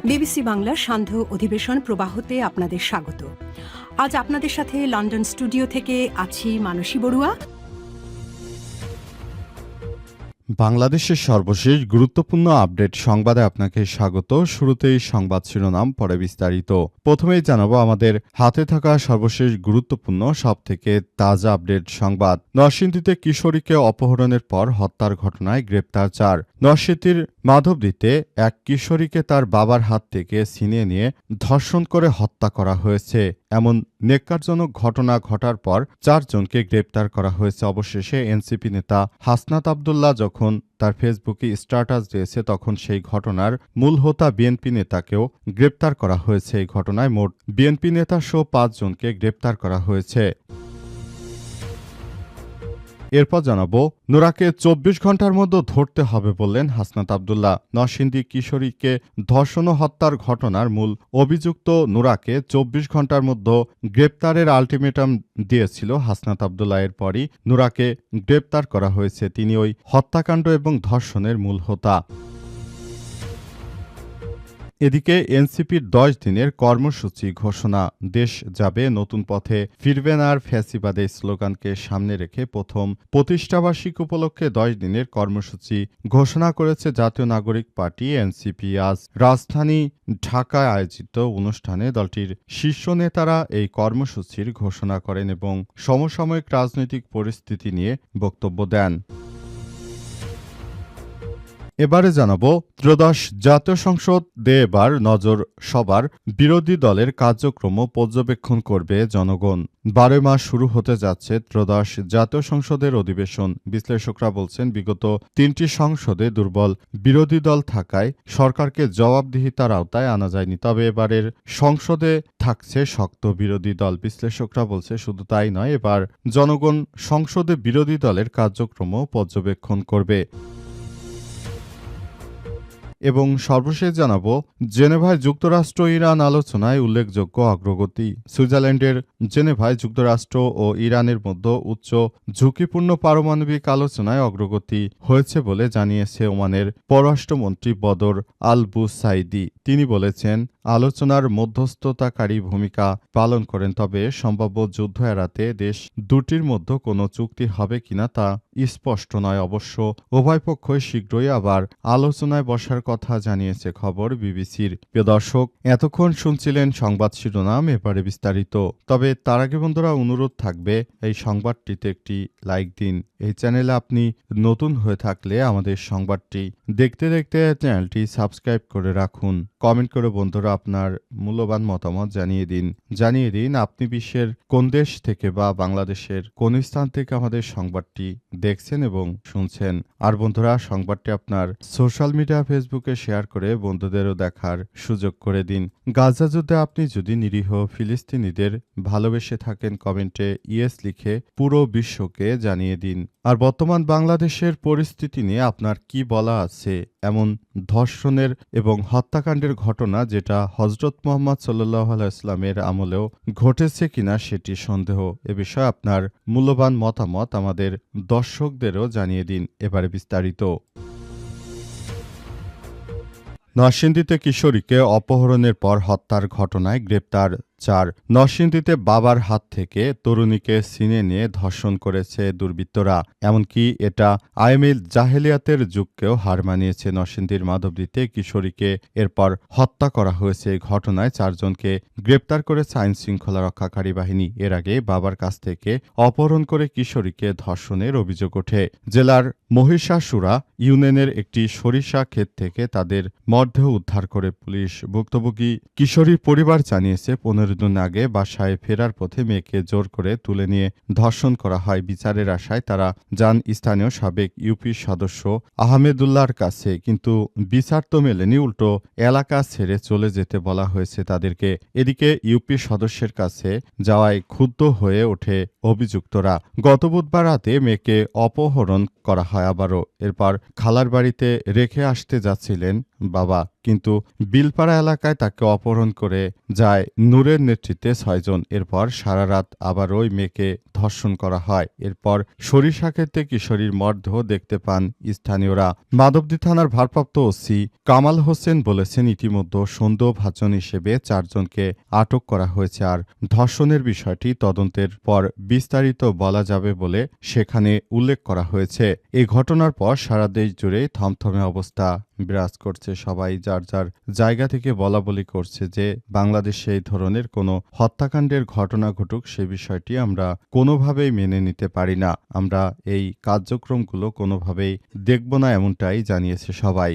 BBC বাংলার সান্ধ্য অধিবেশন প্রবাহতে আপনাদের স্বাগত। আজ আপনাদের সাথে লন্ডন স্টুডিও থেকে আছি মানসী বড়ুয়া। বাংলাদেশের সর্বশেষ গুরুত্বপূর্ণ আপডেট সংবাদে আপনাকে স্বাগত। শুরুতেই সংবাদ শিরোনাম, পরে বিস্তারিত। প্রথমেই জানাবো আমাদের হাতে থাকা সর্বশেষ গুরুত্বপূর্ণ সবথেকে তাজা আপডেট সংবাদ। নরসিংদীতে কিশোরীকে অপহরণের পর হত্যার ঘটনায় গ্রেপ্তার 4। নরসিংদীর মাধবদীতে এক কিশোরীকে তার বাবার হাত থেকে ছিনিয়ে নিয়ে ধর্ষণ করে হত্যা করা হয়েছে। এমন নেক্কারজনক ঘটনা ঘটার পর 4 জনকে গ্রেপ্তার করা হয়েছে। অবশেষে এনসিপি নেতা হাসনাত আব্দুল্লাহ যখন তার ফেসবুকে স্ট্যাটাস দিয়েছে, তখন সেই ঘটনার মূল হোতা বিএনপি নেতাকেও গ্রেপ্তার করা হয়েছে। এই ঘটনায় মোট বিএনপি নেতা সহ 5 জনকে গ্রেপ্তার করা হয়েছে। এরপর জানাবো, নুরাকে 24 ঘন্টার মধ্যে ধরতে হবে বললেন হাসনাত আব্দুল্লাহ। নরসিংদী কিশোরীকে ধর্ষণ ও হত্যার ঘটনার মূল অভিযুক্ত নুরাকে 24 ঘন্টার মধ্যে গ্রেপ্তারের আলটিমেটাম দিয়েছিল হাসনাত আব্দুল্লাহ। এরপরই নুরাকে গ্রেপ্তার করা হয়েছে। তিনি ওই হত্যাকাণ্ড এবং ধর্ষণের মূল হোতা। এদিকে এনসিপির 10 দিনের কর্মসূচি ঘোষণা। দেশ যাবে নতুন পথে, ফিরবেন আর ফ্যাসিবাদে স্লোগানকে সামনে রেখে প্রথম প্রতিষ্ঠাবার্ষিক উপলক্ষে 10 দিনের কর্মসূচি ঘোষণা করেছে জাতীয় নাগরিক পার্টি এনসিপি। আজ রাজধানী ঢাকায় আয়োজিত অনুষ্ঠানে দলটির শীর্ষ নেতারা এই কর্মসূচির ঘোষণা করেন এবং সমসাময়িক রাজনৈতিক পরিস্থিতি নিয়ে বক্তব্য দেন। এবারে জানাবো, ত্রয়োদশ জাতীয় সংসদ এবার নজর সবার বিরোধী দলের কার্যক্রম পর্যবেক্ষণ করবে জনগণ। 12 মাস শুরু হতে যাচ্ছে ত্রয়োদশ জাতীয় সংসদের অধিবেশন। বিশ্লেষকরা বলছেন, বিগত 3টি সংসদে দুর্বল বিরোধী দল থাকায় সরকারকে জবাবদিহিতার আওতায় আনা যায়নি। তবে এবারের সংসদে থাকছে শক্ত বিরোধী দল। বিশ্লেষকরা বলছে, শুধু তাই নয়, এবার জনগণ সংসদে বিরোধী দলের কার্যক্রম পর্যবেক্ষণ করবে। এবং সর্বশেষ জানাবো, জেনেভায় যুক্তরাষ্ট্র ইরান আলোচনায় উল্লেখযোগ্য অগ্রগতি। সুইজারল্যান্ডের জেনেভায় যুক্তরাষ্ট্র ও ইরানের মধ্যে উচ্চ ঝুঁকিপূর্ণ পারমাণবিক আলোচনায় অগ্রগতি হয়েছে বলে জানিয়েছে ওমানের পররাষ্ট্রমন্ত্রী বদর আল বুসাইদি। তিনি বলেছেন, আলোচনার মধ্যস্থতাকারী ভূমিকা পালন করেন, তবে সম্ভাব্য যুদ্ধ এড়াতে দেশ দুটির মধ্যে কোনো চুক্তি হবে কিনা তা স্পষ্ট নয়। অবশ্য উভয় পক্ষই শীঘ্রই আবার আলোচনায় বসার কথা জানিয়েছে খবর বিবিসির। প্রিয় দর্শক, এতক্ষণ শুনছিলেন সংবাদ শিরোনাম, এবারে বিস্তারিত। তবে তার আগে বন্ধুরা, অনুরোধ থাকবে এই সংবাদটিতে একটি লাইক দিন। এই চ্যানেলে আপনি নতুন হয়ে থাকলে আমাদের সংবাদটি দেখতে দেখতে চ্যানেলটি সাবস্ক্রাইব করে রাখুন। কমেন্ট করে বন্ধুরা আপনার মূল্যবান মতামত জানিয়ে দিন আপনি বিশ্বের কোন দেশ থেকে বা বাংলাদেশের কোন স্থান থেকে আমাদের সংবাদটি দেখছেন এবং শুনছেন। আর বন্ধুরা, সংবাদটি আপনার সোশ্যাল মিডিয়া ফেসবুকে শেয়ার করে বন্ধুদেরও দেখার সুযোগ করে দিন। গাজা যুদ্ধে আপনি যদি নিরীহ ফিলিস্তিনিদের ভালোবেসে থাকেন, কমেন্টে ইয়েস লিখে পুরো বিশ্বকে জানিয়ে দিন। আর বর্তমান বাংলাদেশের পরিস্থিতি নিয়ে আপনার কি বলা আছে? এমন ধর্ষণের এবং হত্যাকাণ্ডের ঘটনা যেটা হযরত মুহাম্মদ সাল্লাল্লাহু আলাইহি ওয়াসাল্লামের আমলেও ঘটেছে কিনা সেটি সন্দেহ। এ বিষয়ে আপনার মূল্যবান মতামত আমাদের দর্শকদেরও জানিয়ে দিন। এবারে বিস্তারিত। নরসিংদীতে কিশোরীকে অপহরণের পর হত্যার ঘটনায় গ্রেপ্তার 4। নরসিংদীতে বাবার হাত থেকে তরুণীকে ছিনিয়ে নিয়ে ধর্ষণ করেছে দুর্বৃত্তরা। এমনকি এটা আইমিল জাহেলিয়াতের যুগকেও হার মানিয়েছে। নরসিংদীর মাধবদীতে কিশোরীকে এরপর হত্যা করা হয়েছে। এই ঘটনায় 4 জনকে গ্রেপ্তার করেছে আইন শৃঙ্খলা রক্ষাকারী বাহিনী। এর আগে বাবার কাছ থেকে অপহরণ করে কিশোরীকে ধর্ষণের অভিযোগ ওঠে। জেলার মহিষাসুরা ইউনিয়নের একটি সরিষা ক্ষেত থেকে তাদের মরদেহ উদ্ধার করে পুলিশ। ভুক্তভোগী কিশোরীর পরিবার জানিয়েছে, 15 দিন আগে বাসায় ফেরার পথে মেয়েকে জোর করে তুলে নিয়ে ধর্ষণ করা হয়। বিচারের আশায় তারা যান স্থানীয় সাবেক ইউপি সদস্য আহমেদুল্লাহর কাছে, কিন্তু বিচার তো মেলেনি, উল্টো এলাকা ছেড়ে চলে যেতে বলা হয়েছে তাদেরকে। এদিকে ইউপি সদস্যের কাছে যাওয়ায় ক্ষুব্ধ হয়ে ওঠে অভিযুক্তরা। গত বুধবার রাতে মেয়েকে অপহরণ করা হয় আবারও। এরপর খালার বাড়িতে রেখে আসতে যাচ্ছিলেন বাবা, কিন্তু বিলপাড়া এলাকায় তাকে অপহরণ করে যায় নূরের নেতৃত্বে 6 জন। এরপর সারা রাত আবার ওই মেয়েকে ধর্ষণ করা হয়। এরপর সরিষাক্ষেতে কিশোরীর মরদেহ দেখতে পান স্থানীয়রা। মাধবদী থানার ভারপ্রাপ্ত ওসি কামাল হোসেন বলেছেন, ইতিমধ্যে সন্দেহভাজন হিসেবে 4 জনকে আটক করা হয়েছে। আর ধর্ষণের বিষয়টি তদন্তের পর বিস্তারিত বলা যাবে বলে সেখানে উল্লেখ করা হয়েছে। এই ঘটনার পর সারা দেশ জুড়ে থমথমে অবস্থা বিরাজ করছে। সবাই যার যার জায়গা থেকে বলাবলি করছে যে বাংলাদেশে এই ধরনের কোনো হত্যাকাণ্ডের ঘটনা ঘটুক সে বিষয়টি আমরা কোনোভাবেই মেনে নিতে পারি না। আমরা এই কার্যক্রমগুলো কোনোভাবেই দেখব না, এমনটাই জানিয়েছে সবাই।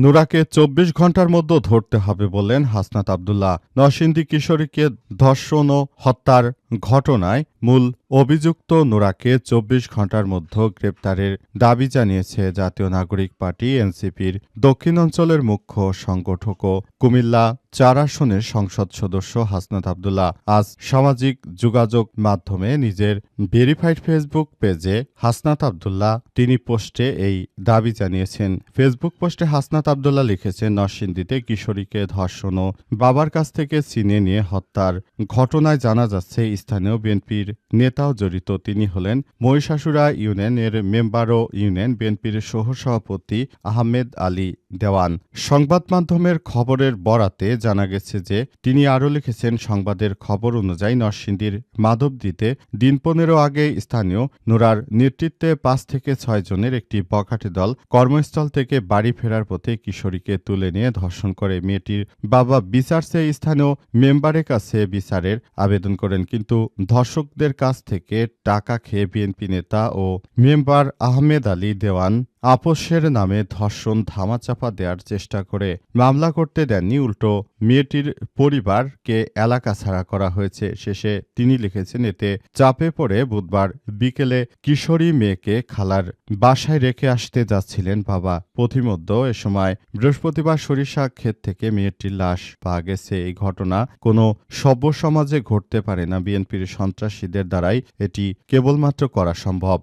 নুরাকে 24 ঘন্টার মধ্যে ধরতে হবে বললেন হাসনাত আব্দুল্লাহ। নরসিংদী কিশোরীকে ধর্ষণ ও হত্যার ঘটনায় মূল অভিযুক্ত নুরাকে 24 ঘন্টার মধ্যে গ্রেপ্তারের দাবি জানিয়েছে জাতীয় নাগরিক পার্টি এনসিপির দক্ষিণ অঞ্চলের মুখ্য সংগঠক ও কুমিল্লা 4 আসনের সংসদ সদস্য হাসনাত আব্দুল্লাহ আজ সামাজিক যোগাযোগ মাধ্যমে নিজের ভেরিফাইড ফেসবুক পেজে হাসনাত আব্দুল্লাহ তিনি পোস্টে এই দাবি জানিয়েছেন। ফেসবুক পোস্টে হাসনাত আব্দুল্লাহ লিখেছেন, নরসিংদীতে কিশোরীকে ধর্ষণ ও বাবার কাছ থেকে ছিনে নিয়ে হত্যার ঘটনায় জানা যাচ্ছে স্থানীয় বিএনপির নেতাও জড়িত। তিনি হলেন মহিষাসুরা ইউনিয়নের মেম্বার ও ইউনিয়ন বিএনপির সহসভাপতি আহমেদ আলী দেওয়ান। সংবাদ মাধ্যমের খবরের বরাতে জানা গেছে যে তিনি আরও লিখেছেন, সংবাদের খবর অনুযায়ী নরসিংদীর মাধবদীতে দিন 15 আগে স্থানীয় নুরার নেতৃত্বে 5 থেকে 6 জনের একটি বখাটে দল কর্মস্থল থেকে বাড়ি ফেরার পথে কিশোরীকে তুলে নিয়ে ধর্ষণ করে। মেয়েটির বাবা বিচার চেয়ে স্থানীয় মেম্বারের কাছে বিচারের আবেদন করেন, কিন্তু ধর্ষকদের কাছ থেকে টাকা খেয়ে বিএনপি নেতা ও মেম্বার আহমেদ আলী দেওয়ান আপোষের নামে ধর্ষণ ধামাচাপা দেওয়ার চেষ্টা করে মামলা করতে দেননি, উল্টো মেয়েটির পরিবারকে এলাকা ছাড়া করা হয়েছে। শেষে তিনি লিখেছেন, এতে চাপে পড়ে বুধবার বিকেলে কিশোরী মেয়েকে খালার বাসায় রেখে আসতে যাচ্ছিলেন বাবা। পথিমধ্যে এ সময় বৃহস্পতিবার সরিষা ক্ষেত থেকে মেয়েটির লাশ পাওয়া গেছে। এই ঘটনা কোনো সভ্য সমাজে ঘটতে পারে না। বিএনপির সন্ত্রাসীদের দ্বারাই এটি কেবলমাত্র করা সম্ভব।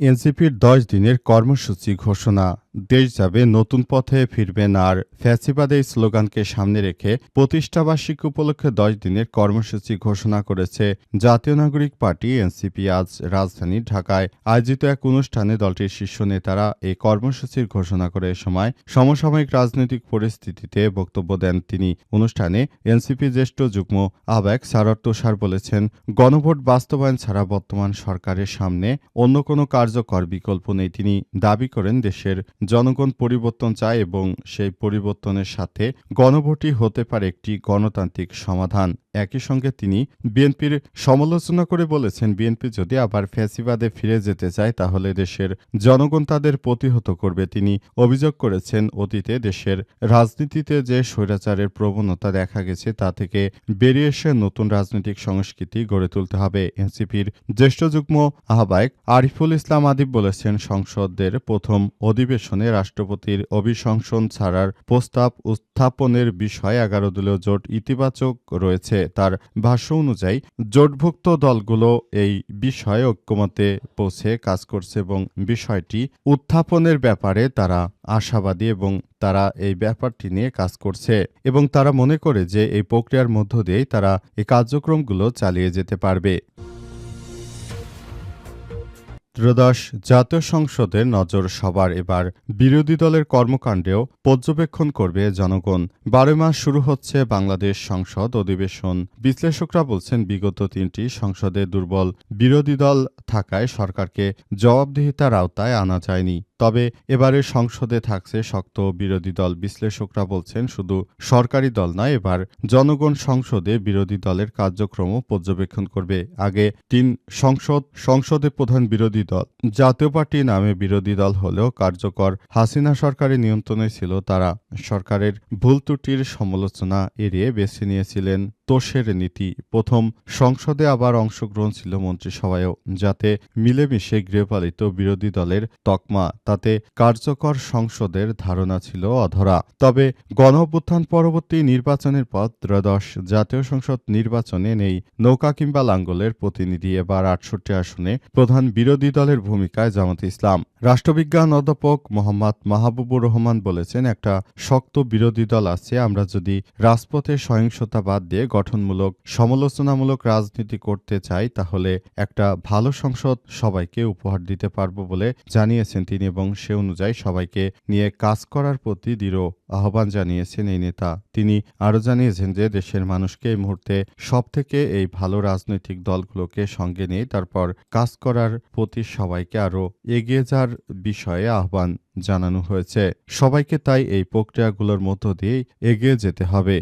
এনসিপির 10 দিনের কর্মসূচি ঘোষণা। দেশ যাবে নতুন পথে, ফিরবেন আর ফ্যাসিবাদে এই স্লোগানকে সামনে রেখে প্রতিষ্ঠাবার্ষিকী উপলক্ষে 10 দিনের কর্মসূচি ঘোষণা করেছে জাতীয় নাগরিক পার্টি এনসিপি। আজ রাজধানী ঢাকায় আয়োজিত এক অনুষ্ঠানে দলটির শীর্ষ নেতারা এই কর্মসূচির ঘোষণা করে। এ সময় সমসাময়িক রাজনৈতিক পরিস্থিতিতে বক্তব্য দেন তিনি। অনুষ্ঠানে এনসিপি জ্যেষ্ঠ যুগ্ম আহ্বায়ক সারোয়ার তুষার বলেছেন, গণভোট বাস্তবায়ন ছাড়া বর্তমান সরকারের সামনে অন্য কোনো কার্যকর বিকল্প নেই। তিনি দাবি করেন, দেশের জনগণ পরিবর্তন চায় এবং সেই পরিবর্তনের সাথে গণভোটই হতে পারে একটি গণতান্ত্রিক সমাধান। একই সঙ্গে তিনি বিএনপির সমালোচনা করে বলেছেন, বিএনপি যদি আবার ফ্যাসিবাদে ফিরে যেতে চায় তাহলে দেশের জনগণ তাদের প্রতিহত করবে। তিনি অভিযোগ করেছেন, অতীতে দেশের রাজনীতিতে যে স্বৈরাচারের প্রবণতা দেখা গেছে তা থেকে বেরিয়ে এসে নতুন রাজনৈতিক সংস্কৃতি গড়ে তুলতে হবে। এনসিপির জ্যেষ্ঠ যুগ্ম আহ্বায়ক আরিফুল ইসলাম আদিব বলেছেন, সংসদের প্রথম অধিবেশনে রাষ্ট্রপতির অভিশংসন ছাড়ার প্রস্তাব উত্থাপনের বিষয়ে 11 দলীয় জোট ইতিবাচক রয়েছে। তার ভাষ্য অনুযায়ী জোটভুক্ত দলগুলো এই বিষয়ে ঐক্যমতে পৌঁছে কাজ করছে এবং বিষয়টি উত্থাপনের ব্যাপারে তারা আশাবাদী এবং তারা এই ব্যাপারটি নিয়ে কাজ করছে এবং তারা মনে করে যে এই প্রক্রিয়ার মধ্য দিয়েই তারা এই কার্যক্রমগুলো চালিয়ে যেতে পারবে। ত্রয়োদশ জাতীয় সংসদের নজর সবার। এবার বিরোধী দলের কর্মকাণ্ডেও পর্যবেক্ষণ করবে জনগণ। 12 মাস শুরু হচ্ছে বাংলাদেশ সংসদ অধিবেশন। বিশ্লেষকরা বলছেন, বিগত 3টি সংসদে দুর্বল বিরোধী দল থাকায় সরকারকে জবাবদিহিতার আওতায় আনা যায়নি। তবে এবারে সংসদে থাকছে শক্ত বিরোধী দল। বিশ্লেষকরা বলছেন, শুধু সরকারি দল নয়, এবার জনগণ সংসদে বিরোধী দলের কার্যক্রমও পর্যবেক্ষণ করবে। আগে 3 সংসদে প্রধান বিরোধী দল জাতীয় পার্টি নামে বিরোধী দল হলেও কার্যকর হাসিনা সরকারের নিয়ন্ত্রণে ছিল তারা। সরকারের ভুল ত্রুটির সমালোচনা এড়িয়ে বেছে নিয়েছিলেন তোষের নীতি। প্রথম সংসদে আবার অংশগ্রহণ ছিল মন্ত্রিসভায়ও, যাতে মিলেমিশে গৃহপালিত বিরোধী দলের তকমা তাতে কার্যকর সংসদের ধারণা ছিল অধরা। তবে গণঅভ্যুত্থান পরবর্তী নির্বাচনের পর ত্রয়োদশ জাতীয় সংসদ নির্বাচনে নেই নৌকা কিংবা লাঙ্গলের প্রতিনিধি। এবার ৬৮ আসনে প্রধান বিরোধী দলের ভূমিকায় জামায়াতে ইসলাম। রাষ্ট্রবিজ্ঞান অধ্যাপক মোহাম্মদ মাহবুবুর রহমান বলেছেন, একটা শক্ত বিরোধী দল আছে। আমরা যদি রাজপথে সহিংসতা বাদ দিয়ে গঠনমূলক সমালোচনামূলক রাজনীতি করতে চাই তাহলে একটা ভালো সংসদ সবাইকে উপহার দিতে পারব বলে জানিয়েছেন তিনি, এবং সে অনুযায়ী সবাইকে নিয়ে কাজ করার প্রতি দৃঢ় আহ্বান জানিয়েছেন এই নেতা। তিনি আরও জানিয়েছেন যে দেশের মানুষকে এই মুহূর্তে সবথেকে এই ভালো রাজনৈতিক দলগুলোকে সঙ্গে নিয়ে তারপর কাজ করার প্রতি সবাইকে আরও এগিয়ে যাওয়ার বিষয়ে আহ্বান জানানো হয়েছে। সবাইকে তাই এই প্রক্রিয়াগুলোর মধ্য দিয়ে এগিয়ে যেতে হবে।